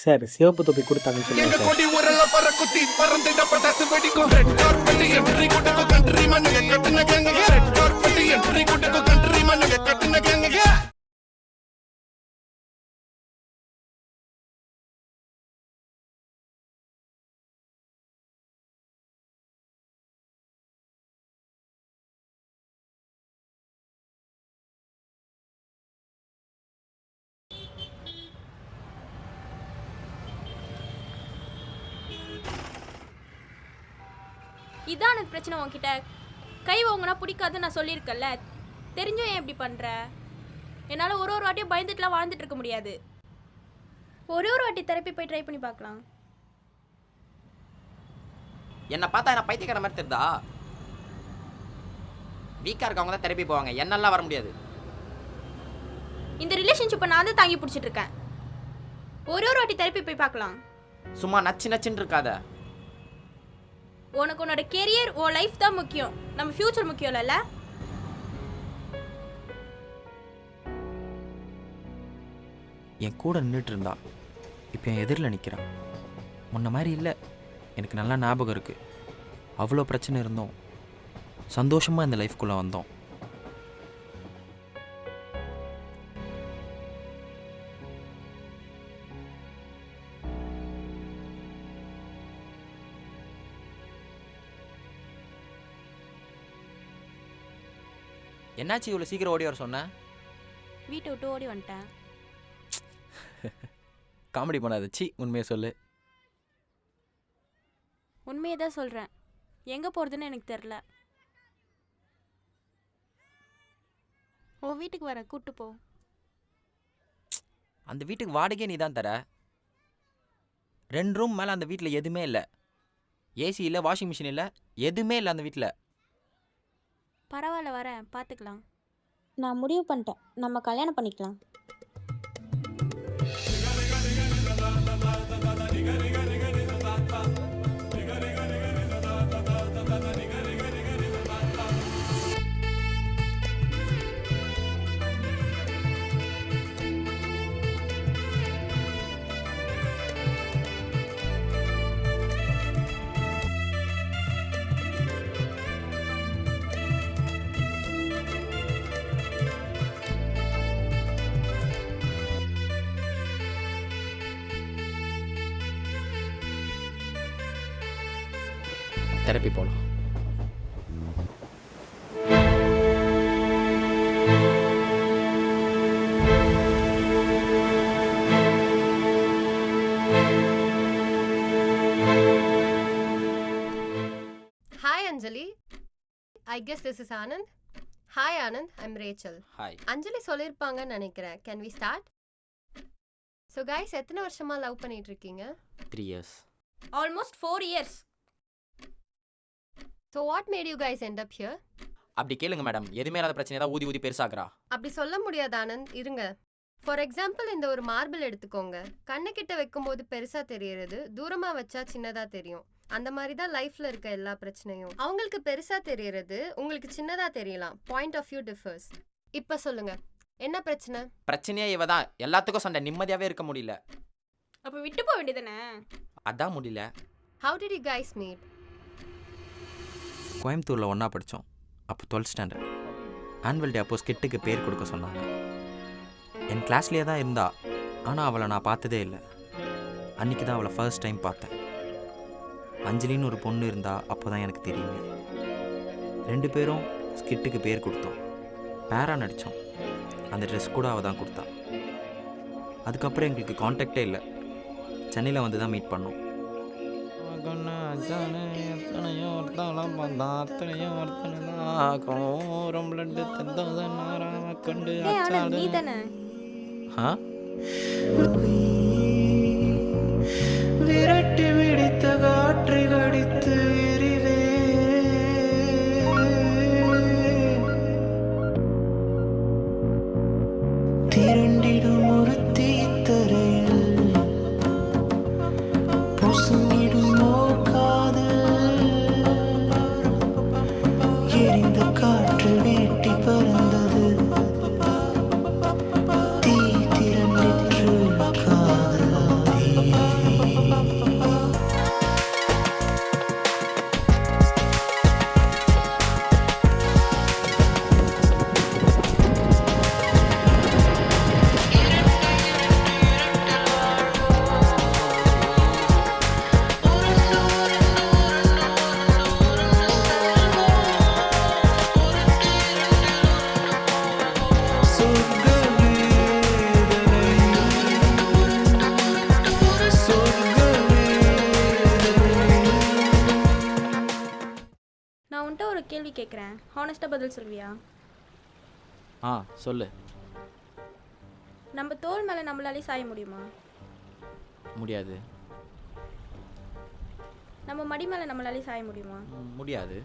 Sir சிவப்பு தொப்பி கொடுத்தாங்கன்னு சொல்லுங்க சார். கொடி ஊரல பறக்குத்தி பறந்துட பட்டாசு வெடிக்கும் ரெட் கார்பெட் என்ட்ரி கொடுக்க கண்ட்ரி மண்ணுங்க கட்டுன கேங்க ரெட் கார்பெட் என்ட்ரி கொடுக்க கண்ட்ரி மண்ணுங்க கட்டுன கேங்க இதான் எனக்கு பிரச்சனை உன்கிட்ட. கை வாங்கினா பிடிக்காதுன்னு நான் சொல்லியிருக்கேன்ல, தெரிஞ்சும் ஏன் இப்படி பண்ணுற? என்னால் ஒரு வாட்டியும் பயந்துட்டுலாம் வாழ்ந்துட்டு இருக்க முடியாது. ஒரு வாட்டி தெரப்பி போய் ட்ரை பண்ணி பார்க்கலாம். என்னை பார்த்தா என்ன பைத்தியக்கார மாதிரி தெரியுதா? வீக்காக இருக்கவங்க தான் தெரப்பி போவாங்க, என்னெல்லாம் வர முடியாது. இந்த ரிலேஷன்ஷிப்பை நான் தான் தாங்கி பிடிச்சிட்டு இருக்கேன். ஒரு வாட்டி தெரப்பி போய் பார்க்கலாம். சும்மா நச்சு நச்சுன்னு இருக்காத. உனக்கு உன்னோட கெரியர், உன் லைஃப் தான் முக்கியம், நம்ம ஃபியூச்சர் முக்கியம் இல்லைல்ல? என் கூட நின்றுட்டு இருந்தா இப்போ என் எதிரில் நிற்கிறான். முன்ன மாதிரி இல்லை. எனக்கு நல்லா ஞாபகம் இருக்குது. அவ்வளோ பிரச்சனை இருந்தோம், சந்தோஷமாக இந்த லைஃப்குள்ளே வந்தோம். என்னாச்சு இவ்வளோ சீக்கிரம் ஓடி வர சொன்னேன்? வீட்டை விட்டு ஓடி வந்துட்டேன். காமெடி பண்ணாத, சி உண்மையை சொல்லு. உண்மையை தான் சொல்கிறேன். எங்கே போகிறதுன்னு எனக்கு தெரில. உன் வீட்டுக்கு வர கூட்டு போ. அந்த வீட்டுக்கு வாடகையே நீ தான் தர. 2 ரூம் மேலே அந்த வீட்டில் எதுவுமே இல்லை. ஏசி இல்லை, வாஷிங் மிஷின் இல்லை, எதுவுமே இல்லை அந்த வீட்டில். பரவாயில்ல, வரேன், பார்த்துக்கலாம். நான் முடிவு பண்ணிட்டேன், நம்ம கல்யாணம் பண்ணிக்கலாம். தெரப்பி போகலாம். Hi Anjali, I guess this is Anand. Hi Anand, I'm Rachel. Hi. Anjali சொல்லிருப்பாங்கன்னு நினைக்கிறேன். Can we start? So guys, எத்தனை வருஷமா லவ் பண்ணிட்டு இருக்கீங்க? 3 years. Almost 4 years. So what made you guys end up here? அப்படி கேளுங்க madam, எதுவுமே இல்லாத பிரச்சனை தான் ஊதி ஊதி பெருசாக்குறா. அப்படி சொல்ல முடியாது ஆனந்த், இருங்க. ஃபார் எக்ஸாம்பிள், இந்த ஒரு மார்பிள் எடுத்துக்கோங்க. கண்ணு கிட்ட வைக்கும்போது பெருசா தெரியறது, தூரமா வச்சா சின்னதா தெரியும். அந்த மாதிரி தான் லைஃப்ல இருக்க எல்லா பிரச்சனையும். அவங்களுக்கு பெருசா தெரியறது உங்களுக்கு சின்னதா தெரியலாம். Point of view differs. இப்ப சொல்லுங்க, என்ன பிரச்சனை? பிரச்சனையே இவ தான். எல்லாத்துக்கும் சண்டை, நிம்மதியாகவே இருக்க முடியல. அப்போ விட்டு போக வேண்டியதானே? அதான் முடியல. How did you guys meet? கோயம்புத்தூரில் ஒன்றா படித்தோம். அப்போ 12th ஸ்டாண்டர்ட். ஆனுவல் டே அப்போ ஸ்கிட்டுக்கு பேர் கொடுக்க சொன்னாங்க. என் கிளாஸ்லேயே தான் இருந்தா, ஆனால் அவளை நான் பார்த்ததே இல்லை. அன்றைக்கி தான் அவளை ஃபர்ஸ்ட் டைம் பார்த்தேன். அஞ்சலின்னு ஒரு பொண்ணு இருந்தா, அப்போ தான் எனக்கு தெரியுமே. 2 பேரும் ஸ்கிட்டுக்கு பேர் கொடுத்தோம். பேரா நடித்தோம். அந்த ட்ரெஸ் கூட அவள் தான் கொடுத்தா. அதுக்கப்புறம் எங்களுக்கு காண்டாக்டே இல்லை. சென்னையில் வந்து தான் மீட் பண்ணோம். நீ தானே? விரட்டி விடித்த காற்றை கடித்து எரிவே திரண்டிடும் ஒரு தீத்தரையில் பொசுங்கிடும் ஓர் காதல் எரிந்த காற்று வேட்டி பறந்தது தீ திரண்டிற்று கேள்வி கேட்குறேன், ஹானஸ்ட்டாக பதில் சொல்வியா? ஆ சொல்லு. நம்ம தோல் மேலே நம்மளாலே சாய முடியுமா? முடியாது. நம்ம மடி மேலே நம்மளாலே சாய முடியுமா? முடியாது.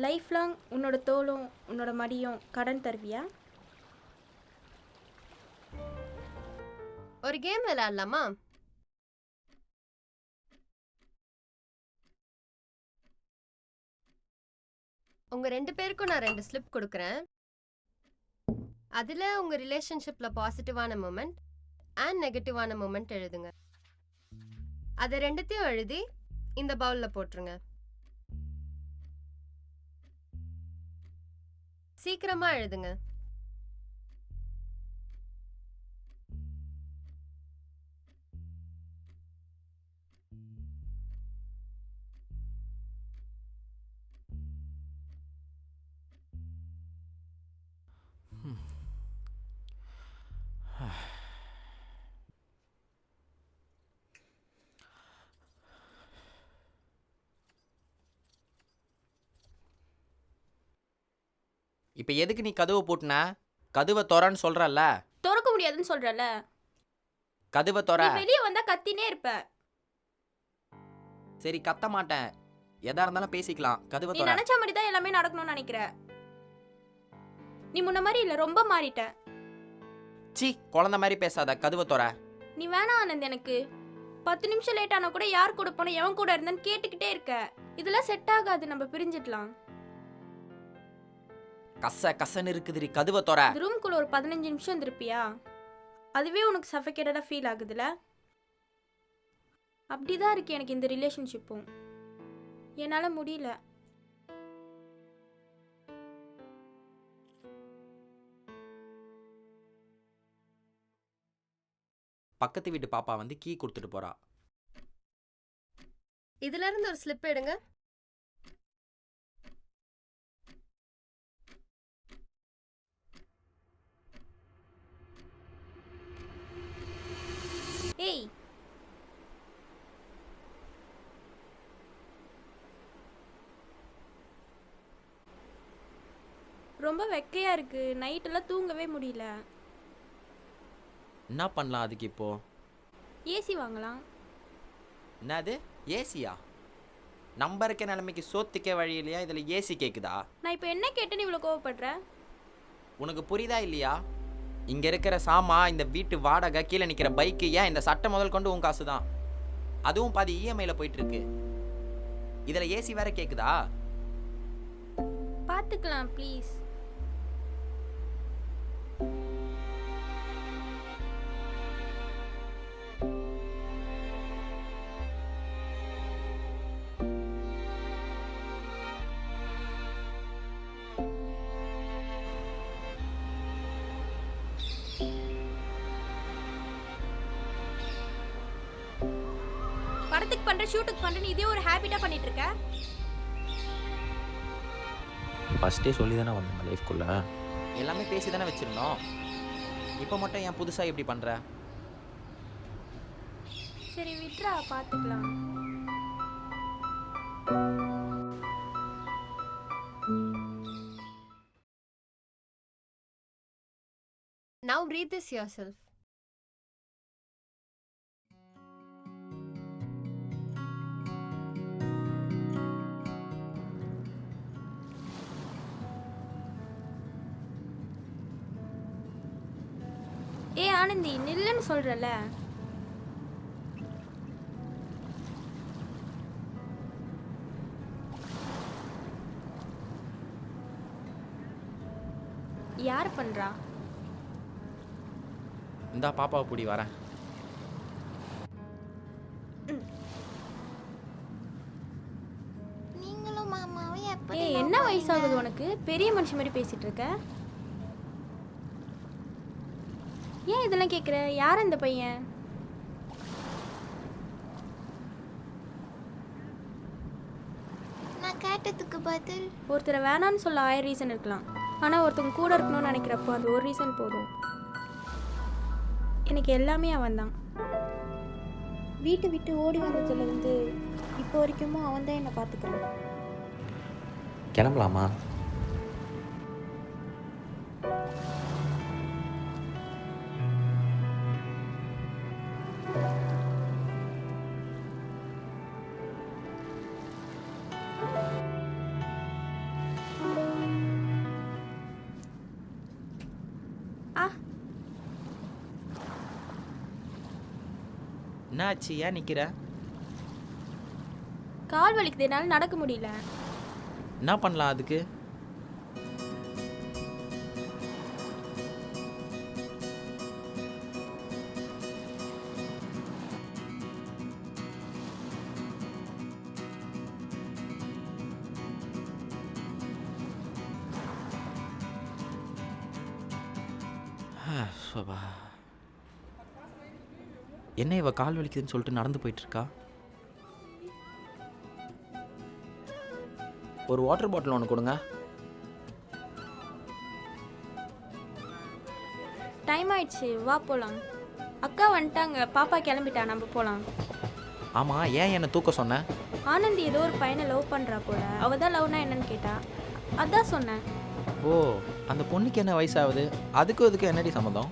லைஃப் லாங் உன்னோட தோலும் உன்னோட மடியும் கடன் தருவியா? ஒரு கேம் விளையாடலாமா? உங்க 2 பேருக்கும் நான் 2 ஸ்லிப் கொடுக்குறேன். அதுல உங்க ரிலேஷன்ஷிப்ல பாசிட்டிவான மொமெண்ட் அண்ட் நெகட்டிவான மொமெண்ட் எழுதுங்க. அதை 2த்தையும் எழுதி இந்த பவுல்ல போட்டுருங்க. சீக்கிரமா எழுதுங்க. இப்போ எதுக்கு நீ கதவை பூட்டின? கதவை தொறன்னு சொல்கிறல்ல. திறக்க முடியாதுன்னு சொல்கிறல்ல. கதவை தொற. வெளியே வந்தால் கத்தினே இருப்ப. சரி கத்த மாட்டேன், எதா இருந்தாலும் பேசிக்கலாம். கதவை நீ தொற. நினச்ச மாதிரி தான் எல்லாமே நடக்கணும்னு நினைக்கிற. நீ முன்ன மாதிரி இல்லை, ரொம்ப மாறிட்ட. சி குழந்தை மாதிரி பேசாத. கதவை தொற. நீ வேணாம் ஆனந்த். எனக்கு 10 நிமிஷம் லேட் ஆனால் கூட யார் கூட போன எவன் கூட இருந்தேன்னு கேட்டுக்கிட்டே இருக்க. இதெல்லாம் செட் ஆகாது, நம்ம பிரிஞ்சிடலாம். கசன்னு இருக்குதுரி. கதவை தொற. ரூம்குள்ள ஒரு 15 நிமிஷம் இருந்திருப்பியா? அதுவே உனக்கு சஃபகேட்டடாக ஃபீல் ஆகுதுல்ல? அப்படிதான் இருக்கு எனக்கு இந்த ரிலேஷன்ஷிப்பும். என்னால் முடியல. பக்கத்து வீட்டு பாப்பா வந்து கீ கொடுத்துட்டு போறா. இதுல இருந்து ஒரு ஸ்லிப் எடுங்க. ஏய், ரொம்ப வெக்கையா இருக்கு. நைட்டெல்லாம் தூங்கவே முடியல. என்ன பண்ணலாம் அதுக்கு இப்போ? ஏசி வாங்கலாம். என்னது ஏசியா? நம்ம இருக்க நிலைமைக்கு சோத்துக்கே வழி இல்லையா, இதுல ஏசி கேக்குதா? நான் இப்போ என்ன கேட்டேன்னு இவ்வளோ கோவப்படுற? உனக்கு புரியுதா இல்லையா? இங்க இருக்கிற சாமா, இந்த வீட்டு வாடகை, கீழே நிக்கிற பைக்கு, ஏன் இந்த சட்டை முதல் கொண்டு உன் காசு தான். அதுவும் பாதி இஎம்ஐல போயிட்டு இருக்கு. இதுல ஏசி வேற கேக்குதா? பார்த்துக்கலாம் ப்ளீஸ். படத்துக்கு பண்ற, ஷூட்டுக்கு பண்றேன்னு இதே ஒரு ஹேபிட்டா பண்ணிட்டு இருக்க. ஃபஸ்ட்டே சொல்லி தானே வந்தேன் லைஃப்குள்ளே. எல்லாமே பேசி தானே வச்சிருந்தோம். இப்போ மட்டும் ஏன் புதுசா இப்படி பண்ற? சரி விட்ரா, பார்த்துக்கலாம். Now breathe this yourself. ஏ ஆனந்தி, நில்லுன்னு சொல்றல. யார் பண்றா? இந்தா பாப்பாவை பிடி வரேன். நீங்களும் மாமாவும் எப்படி ஏய், என்ன வயசாகுது உனக்கு? பெரிய மனுஷன் மாதிரி பேசிட்டு இருக்க. ஏன் இதெல்லாம் கேட்குற? யார் அந்த பையன்? நான் கேட்டதுக்கு பதில் ஒருத்தரை வேணான்னு சொல்ல 1000 ரீசன் இருக்கலாம். ஆனால் ஒருத்தவங்க கூட இருக்கணும்னு நினைக்கிறப்போ அந்த ஒரு ரீசன் போதும். எனக்கு எல்லாமே அவன் தான். வீட்டை விட்டு ஓடி வந்ததுலேருந்து இப்போ வரைக்கும் அவன் தான் என்னை பார்த்துக்கிறான். கிளம்பலாமா? ஆ என்ன ஆச்சு? ஏன் நிற்கிற? கால் வலிக்குது, என்னால் நடக்க முடியல. என்ன பண்ணலாம் அதுக்கு? சோபா. என்ன இவ கால் வலிக்குதுன்னு சொல்லிட்டு நடந்து போயிட்டு இருக்கா? ஒரு வாட்டர் பாட்டில் ஒன்று கொடுங்க. டைம் ஆயிடுச்சு, வா போகலாம். அக்கா வந்துட்டாங்க, பாப்பா கிளம்பிட்டா, நம்ம போகலாம். ஆமாம், ஏன் என்னை தூக்க சொன்ன? ஆனந்தி ஏதோ ஒரு பையனை லவ் பண்ணுறா போல. அவள் தான் லவ்னா என்னன்னு கேட்டா, அதான் சொன்னேன். ஓ, அந்த பொண்ணுக்கு என்ன வயசாகுது? அதுக்கும் இதுக்கு என்னடி சம்மதம்?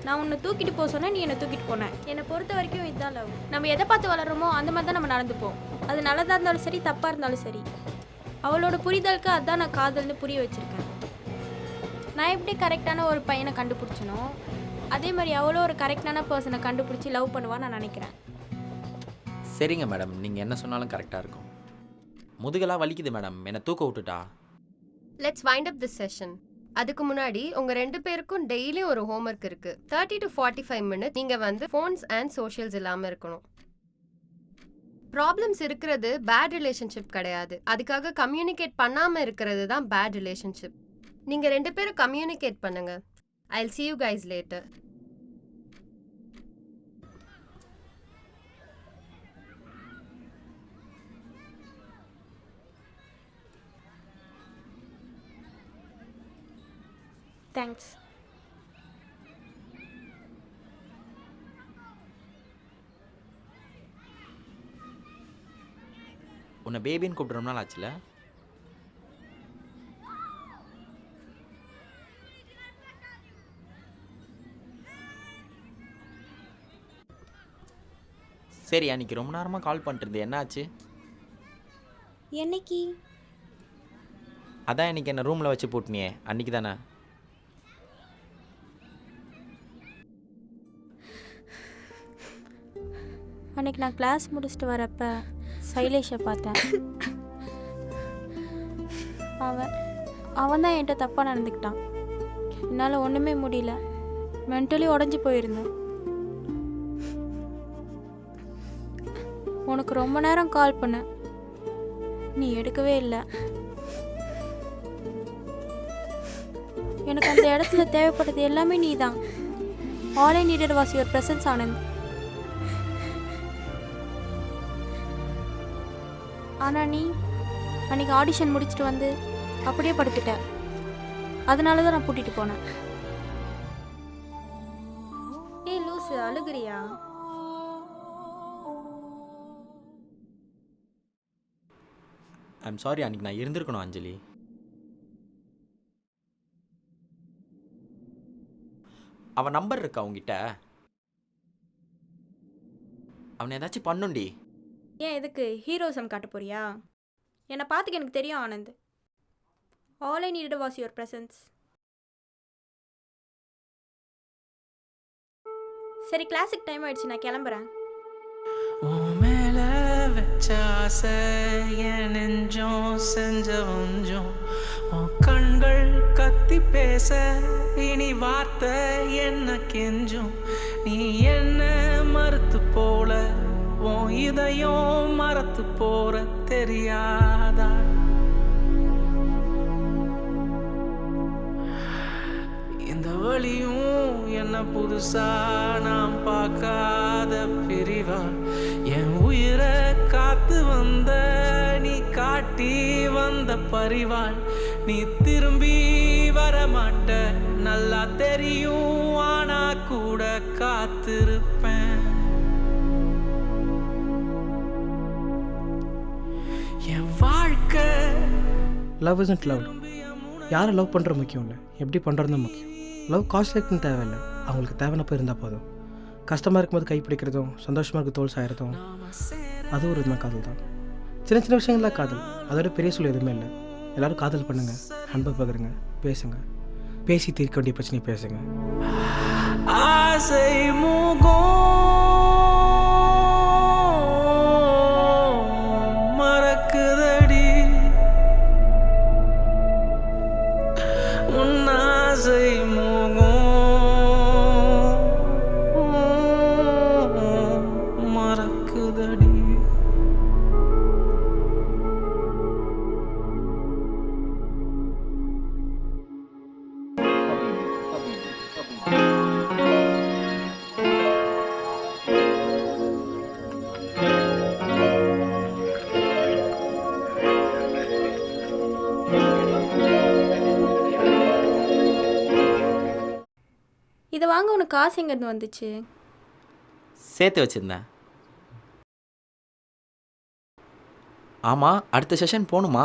நான் உன்னை தூக்கிட்டு போக சொன்னேன், நீ என்னை தூக்கிட்டு போனேன். என்னை பொறுத்த வரைக்கும் இதுதான் லவ். நம்ம எதை பார்த்து வளர்றோமோ அந்த மாதிரி தான் நம்ம நடந்துப்போம். அது நல்லதாக இருந்தாலும் சரி, தப்பாக இருந்தாலும் சரி. அவளோட புரிதலுக்கு அதான் நான் காதல்னு புரிய வச்சுருக்கேன். நான் எப்படி கரெக்டான ஒரு பையனை கண்டுபிடிச்சனோ அதே மாதிரி அவளோ ஒரு கரெக்டான பர்சனை கண்டுபிடிச்சி லவ் பண்ணுவான்னு நான் நினைக்கிறேன். சரிங்க மேடம், நீங்கள் என்ன சொன்னாலும் கரெக்டாக இருக்கும். முதுகெல்லாம் வலிக்குது மேடம், என்னை தூக்க விட்டுட்டா. Let's wind up this session. அதுக்கு முன்னாடி உங்க 2 பேருக்கும் டெய்லி ஒரு ஹோம்ஒர்க் இருக்கு. 30 to 45 மினிட்ஸ் நீங்க வந்து ஃபோன்ஸ் அண்ட் சோஷியல்ஸ் இல்லாம இருக்கணும். ப்ராப்ளம்ஸ் இருக்கிறது பேட் ரிலேஷன்ஷிப் கிடையாது. அதுக்காக கம்யூனிகேட் பண்ணாம இருக்கிறது தான் பேட் ரிலேஷன்ஷிப். நீங்க 2 பேரும் கம்யூனிகேட் பண்ணுங்க. I'll see you guys later. Thanks. உன்னை பேபின்னு கூப்பிட்டு ரொம்ப நாள் ஆச்சுல? சரி, அன்னைக்கு ரொம்ப நேரமாக கால் பண்ணிட்டு என்ன ஆச்சு? என்னைக்கு? அதான் இன்னைக்கு என்ன ரூமில் வச்சு போட்டுனியே, அன்னைக்கு தானே? அன்னைக்கு நான் கிளாஸ் முடிச்சுட்டு வரப்ப சைலேஷை பார்த்தேன். அவன் தான் என்கிட்ட தப்பாக நடந்துக்கிட்டான். என்னால் ஒன்றுமே முடியல, மென்டலி உடஞ்சி போயிருந்தேன். உனக்கு ரொம்ப நேரம் கால் பண்ணேன், நீ எடுக்கவே இல்லை. எனக்கு அந்த இடத்துல தேவைப்பட்டது எல்லாமே நீ தான். All I needed was your presence Anand. ஆனால் நீ அன்றைக்கி ஆடிஷன் முடிச்சுட்டு வந்து அப்படியே படுத்துட்ட. அதனால தான் நான் கூட்டிகிட்டு போனேன். ஏய் லூசு, அழுகுறியா? ஐம் சாரி, அன்றைக்கி நான் இருந்திருக்கணும் அஞ்சலி. அவன் நம்பர் இருக்கா உங்ககிட்ட? அவனை ஏதாச்சும் பண்ணுண்டி. ஏன் எதுக்கு ஹீரோசம் காட்ட போறியா? என்னை பார்த்துக்க எனக்கு தெரியும் Anand. All I needed was your presence. சரி, கிளாஸுக்கு டைம் ஆயிடுச்சு, நான் கிளம்புறேன். மேல வச்ச ஆசை என் நெஞ்சம் செஞ்ச வஞ்சம். உன் கண்கள் கத்தி பேச இனி வார்த்தை என்ன கெஞ்சும். நீ என்ன மறுத்து போல உன் இதயம் மறத்து போற தெரியாதா? இந்த வழியும் என்ன புதுசா நாம் பார்க்காத பிரிவா? என் உயிரை காத்து வந்த நீ காட்டி வந்த பரிவாள். நீ திரும்பி வரமாட்ட நல்லா தெரியும், ஆனா கூட காத்திருப்பேன். என் வாழ்க்கை லவ் இஸ்ன்ட் லவ். யாரை லவ் பண்ணுற முக்கியம் இல்லை, எப்படி பண்ணுறது முக்கியம். லவ் காஸ்ட்லிக்குன்னு தேவையில்லை, அவங்களுக்கு தேவைனப்போ இருந்தால் போதும். கஷ்டமாக இருக்கும்போது கை பிடிக்கிறதும் சந்தோஷமாக இருக்க தோல் சாயறதும் அது ஒரு விதமாக காதல் தான். சின்ன சின்ன விஷயங்கள்லாம் காதல், அதோட பெரிய சொல்ல எதுவுமே இல்லை. எல்லோரும் காதல் பண்ணுங்கள், அன்பை பகிருங்க, பேசுங்க, பேசி தீர்க்க வேண்டிய பிரச்சனையை பேசுங்க. ஆசை முகம் மறக்குதடி, உன் ஆசை முகம் மறக்குதடி. இதை வாங்க உனக்கு காசு எங்கேருந்து வந்துச்சு? சேர்த்து வச்சிருந்தேன். ஆமாம், அடுத்த செஷன் போகணுமா?